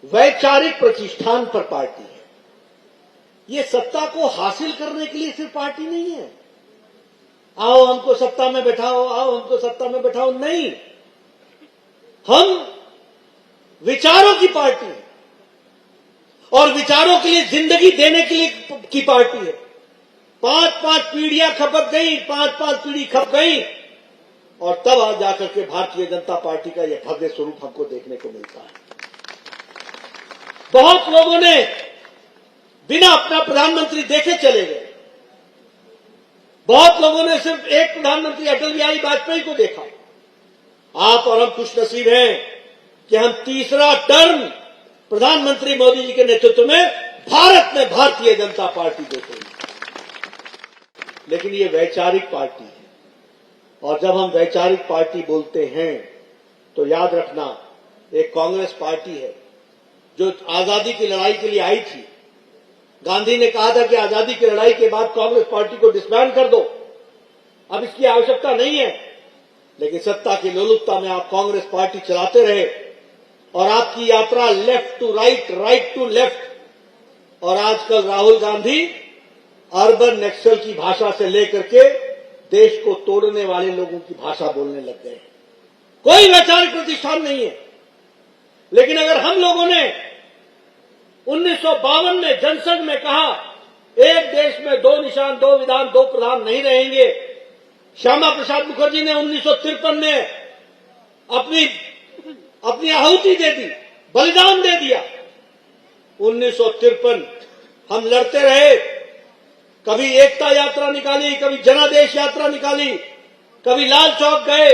वैचारिक प्रतिष्ठान पर पार्टी है। ये सत्ता को हासिल करने के लिए सिर्फ पार्टी नहीं है, आओ हमको सत्ता में बैठाओ, आओ हमको सत्ता में बैठाओ, नहीं। हम विचारों की पार्टी है और विचारों के लिए जिंदगी देने के लिए की पार्टी है। 5-5 पीढ़ियां खपक गई, 5-5 पीढ़ी खप गई और तब आज जाकर के भारतीय जनता पार्टी का यह भव्य स्वरूप हमको देखने को मिलता है। बहुत लोगों ने बिना अपना प्रधानमंत्री देखे चले गए। बहुत लोगों ने सिर्फ एक प्रधानमंत्री अटल बिहारी वाजपेयी को देखा। आप और हम खुशनसीब हैं कि हम तीसरा टर्म प्रधानमंत्री मोदी जी के नेतृत्व में भारत में भारतीय जनता पार्टी देख रही है। लेकिन ये वैचारिक पार्टी है और जब हम वैचारिक पार्टी बोलते हैं तो याद रखना, एक कांग्रेस पार्टी है जो आजादी की लड़ाई के लिए आई थी। गांधी ने कहा था कि आजादी की लड़ाई के बाद कांग्रेस पार्टी को डिसबैंड कर दो, अब इसकी आवश्यकता नहीं है। लेकिन सत्ता की लोलुपता में आप कांग्रेस पार्टी चलाते रहे और आपकी यात्रा left to right, right to left. और आजकल राहुल गांधी अर्बन नक्सल की भाषा से लेकर के देश को तोड़ने वाले लोगों की भाषा बोलने लग गए। कोई वैचारिक प्रतिष्ठान नहीं है। लेकिन अगर हम लोगों ने 1952 में जनसंघ में कहा एक देश में 2 निशान, 2 विधान, 2 प्रधान नहीं रहेंगे, श्यामा प्रसाद मुखर्जी ने 1953 में अपनी आहुति दे दी, बलिदान दे दिया। 1953 हम लड़ते रहे, कभी एकता यात्रा निकाली, कभी जनादेश यात्रा निकाली, कभी लाल चौक गए।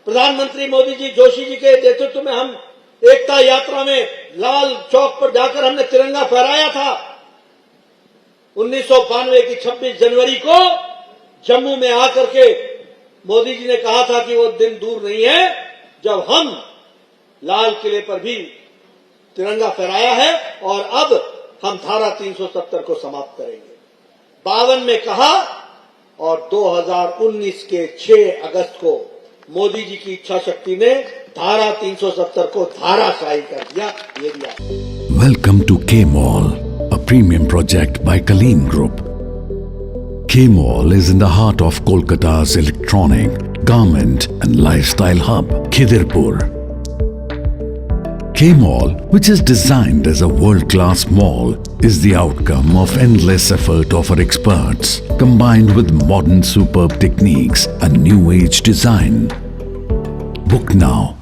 प्रधानमंत्री मोदी जी, जोशी जी के नेतृत्व में हम एकता यात्रा में लाल चौक पर जाकर हमने तिरंगा फहराया था। 1992 की 26 जनवरी को जम्मू में आकर के मोदी जी ने कहा था कि वो दिन दूर नहीं है जब हम लाल किले पर भी तिरंगा फहराया है और अब हम धारा 370 को समाप्त करेंगे। 52 में कहा और 2019 के 6 अगस्त को मोदी जी की इच्छा शक्ति ने धारा 370 को धाराशाही कर दिया। ये दिया। Welcome to K-Mall, a premium project by Kaleen Group. K-Mall is in the heart of Kolkata's electronic, garment and lifestyle hub, Khidirpur. K-Mall, which is designed as a world-class mall, is the outcome of endless effort of our experts, combined with modern superb techniques and new age design. Book now